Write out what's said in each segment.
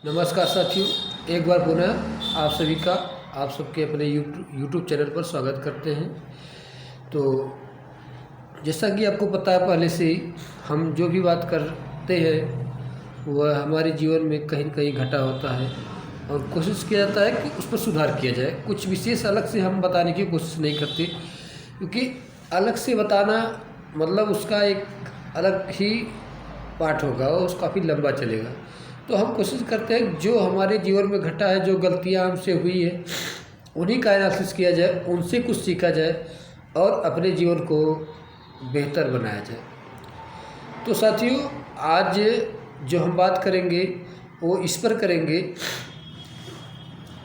नमस्कार साथियों, एक बार पुनः आप सबके अपने यूट्यूब चैनल पर स्वागत करते हैं। तो जैसा कि आपको पता है, पहले से ही हम जो भी बात करते हैं वह हमारे जीवन में कहीं न कहीं घटा होता है और कोशिश किया जाता है कि उस पर सुधार किया जाए। कुछ विशेष अलग से हम बताने की कोशिश नहीं करते, क्योंकि अलग से बताना मतलब उसका एक अलग ही पार्ट होगा और उसका काफ़ी लंबा चलेगा। तो हम कोशिश करते हैं जो हमारे जीवन में घटा है, जो गलतियां हमसे हुई है, उन्हीं का एनालिसिस किया जाए, उनसे कुछ सीखा जाए और अपने जीवन को बेहतर बनाया जाए। तो साथियों, आज जो हम बात करेंगे वो इस पर करेंगे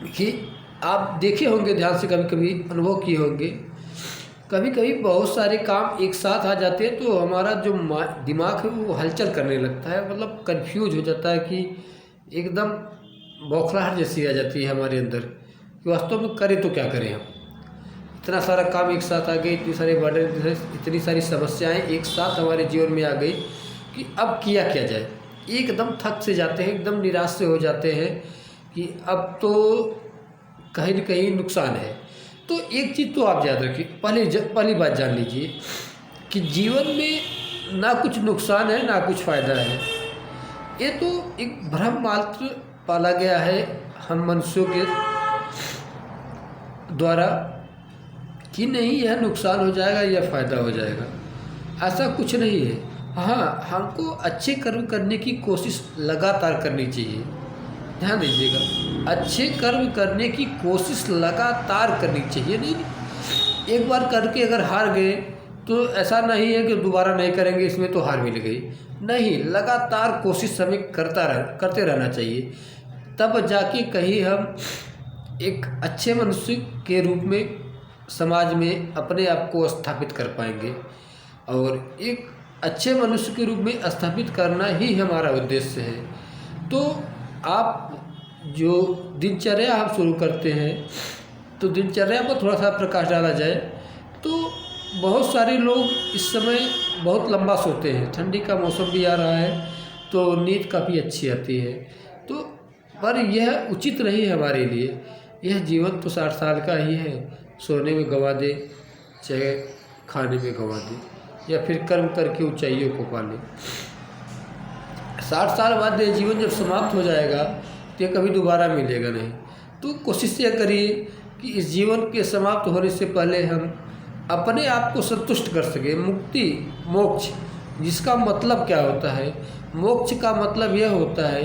कि आप देखे होंगे ध्यान से, कभी कभी अनुभव किए होंगे, कभी कभी बहुत सारे काम एक साथ आ जाते हैं तो हमारा जो दिमाग है वो हलचल करने लगता है, मतलब कंफ्यूज हो जाता है कि एकदम बौखलाहट जैसी आ जाती है हमारे अंदर कि वास्तव में करें तो क्या करें। हम इतना सारा काम एक साथ आ गए, इतनी सारी बर्डन, इतनी सारी समस्याएं एक साथ हमारे जीवन में आ गई कि अब किया क्या जाए। एकदम थक से जाते हैं, एकदम निराश से हो जाते हैं कि अब तो कहीं न कहीं नुकसान है। तो एक चीज़ तो आप याद रखिए, पहली बात जान लीजिए कि जीवन में ना कुछ नुकसान है ना कुछ फ़ायदा है। ये तो एक भ्रम मात्र पाला गया है हम मनुष्यों के द्वारा कि नहीं यह नुकसान हो जाएगा या फ़ायदा हो जाएगा। ऐसा कुछ नहीं है। हाँ, हमको अच्छे कर्म करने की कोशिश लगातार करनी चाहिए। ध्यान दीजिएगा, अच्छे कर्म करने की कोशिश लगातार करनी चाहिए। नहीं, एक बार करके अगर हार गए तो ऐसा नहीं है कि दोबारा नहीं करेंगे, इसमें तो हार मिल गई। नहीं, लगातार कोशिश हमें करते रहना चाहिए, तब जाके कहीं हम एक अच्छे मनुष्य के रूप में समाज में अपने आप को स्थापित कर पाएंगे। और एक अच्छे मनुष्य के रूप में स्थापित करना ही हमारा उद्देश्य है। तो आप जो दिनचर्या हम शुरू करते हैं, तो दिनचर्या पर थोड़ा सा प्रकाश डाला जाए तो बहुत सारे लोग इस समय बहुत लंबा सोते हैं। ठंडी का मौसम भी आ रहा है तो नींद काफ़ी अच्छी आती है। तो पर यह उचित नहीं है हमारे लिए। यह जीवन तो 60 साल का ही है, सोने में गंवा दे चाहे खाने में गंवा दे या फिर कर्म करके ऊंचाइयों को पा ले। 60 साल बाद यह जीवन जब समाप्त हो जाएगा तो यह कभी दोबारा मिलेगा नहीं। तो कोशिश यह करिए कि इस जीवन के समाप्त होने से पहले हम अपने आप को संतुष्ट कर सकें। मुक्ति, मोक्ष, जिसका मतलब क्या होता है? मोक्ष का मतलब यह होता है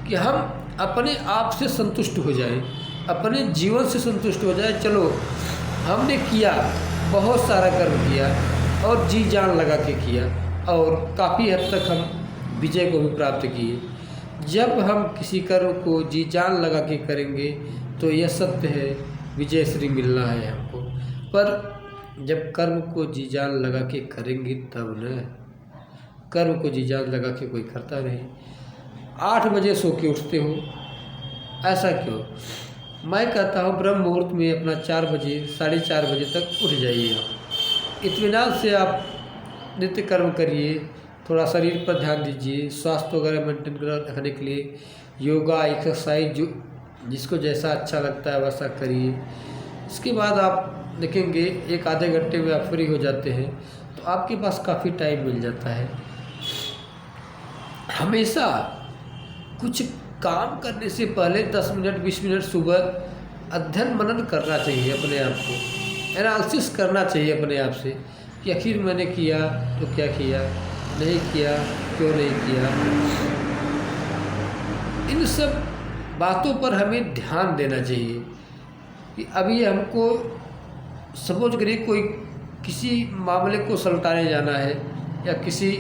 कि हम अपने आप से संतुष्ट हो जाएं, अपने जीवन से संतुष्ट हो जाए। चलो, हमने किया, बहुत सारा कर्म किया और जी जान लगा के किया और काफ़ी हद तक हम विजय को भी प्राप्त किए। जब हम किसी कर्म को जी जान लगा के करेंगे तो यह सत्य है, विजय श्री मिलना है हमको। पर जब कर्म को जी जान लगा के करेंगे तब न, कर्म को जी जान लगा के कोई करता नहीं। 8 बजे सो के उठते हो, ऐसा क्यों? मैं कहता हूँ ब्रह्म मुहूर्त में अपना 4 बजे, 4:30 बजे तक उठ जाइए। इत्मीनान से आप नित्य कर्म करिए, थोड़ा शरीर पर ध्यान दीजिए, स्वास्थ्य वगैरह मेंटेन रखने के लिए योगा, एक्सरसाइज, जो जिसको जैसा अच्छा लगता है वैसा करिए। इसके बाद आप देखेंगे 1 आधे घंटे में आप फ्री हो जाते हैं, तो आपके पास काफ़ी टाइम मिल जाता है। हमेशा कुछ काम करने से पहले 10 मिनट 20 मिनट सुबह अध्ययन मनन करना चाहिए, अपने आप को एनालिसिस करना चाहिए अपने आप से कि आखिर मैंने किया तो क्या किया, नहीं किया क्यों नहीं किया। इन सब बातों पर हमें ध्यान देना चाहिए कि अभी हमको सपोज करिए कोई किसी मामले को सलटाने जाना है या किसी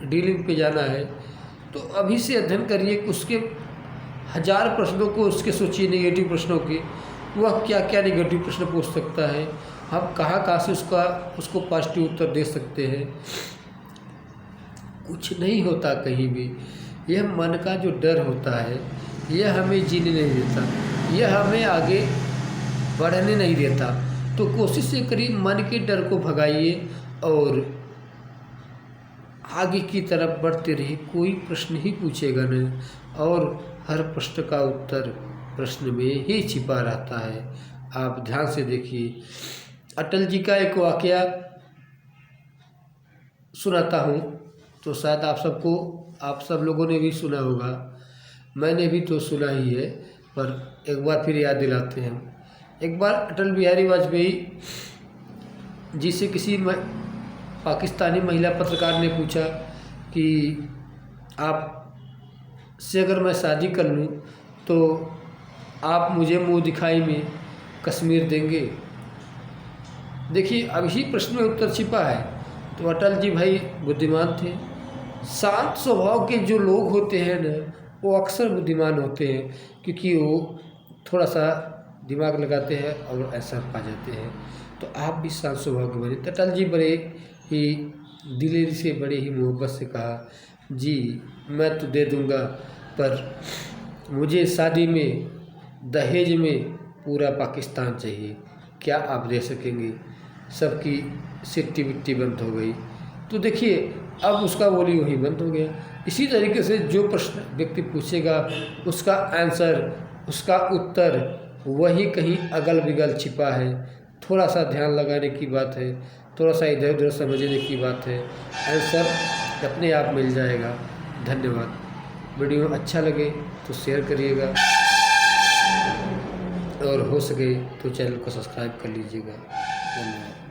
डीलिंग पे जाना है, तो अभी से अध्ययन करिए कि उसके 1000 प्रश्नों को उसके सोचिए, नेगेटिव प्रश्नों के, वह क्या क्या नेगेटिव प्रश्न पूछ सकता है, हम कहाँ से उसको पॉजिटिव उत्तर दे सकते हैं। कुछ नहीं होता कहीं भी। यह मन का जो डर होता है यह हमें जीने नहीं देता, यह हमें आगे बढ़ने नहीं देता। तो कोशिश ये करिए, मन के डर को भगाइए और आगे की तरफ बढ़ते रहिए। कोई प्रश्न ही पूछेगा नहीं और हर प्रश्न का उत्तर प्रश्न में ही छिपा रहता है। आप ध्यान से देखिए। अटल जी का एक वाकया सुनाता हूँ, तो शायद आप सब लोगों ने भी सुना होगा, मैंने भी तो सुना ही है, पर एक बार फिर याद दिलाते हैं। एक बार अटल बिहारी वाजपेयी जी से किसी पाकिस्तानी महिला पत्रकार ने पूछा कि आप से अगर मैं शादी कर लूँ तो आप मुझे मुँह दिखाई में कश्मीर देंगे। देखिए, अब इसी प्रश्न में उत्तर छिपा है। तो अटल जी भाई बुद्धिमान थे। शांत स्वभाव के जो लोग होते हैं ना, वो अक्सर बुद्धिमान होते हैं, क्योंकि वो थोड़ा सा दिमाग लगाते हैं और ऐसा पा जाते हैं। तो आप भी शांत स्वभाव के बने। तो अटल जी बड़े ही दिलेरी से, बड़े ही मोहब्बत से कहा, जी मैं तो दे दूँगा, पर मुझे शादी में दहेज में पूरा पाकिस्तान चाहिए, क्या आप दे सकेंगे? सबकी सिट्टी बिट्टी बंद हो गई। तो देखिए, अब उसका बोली वही बंद हो गया। इसी तरीके से जो प्रश्न व्यक्ति पूछेगा, उसका आंसर, उसका उत्तर वही कहीं अगल बगल छिपा है। थोड़ा सा ध्यान लगाने की बात है, थोड़ा सा इधर उधर समझने की बात है, आंसर अपने आप मिल जाएगा। धन्यवाद। वीडियो अच्छा लगे तो शेयर करिएगा, और हो सके तो चैनल को सब्सक्राइब कर लीजिएगा। धन्यवाद।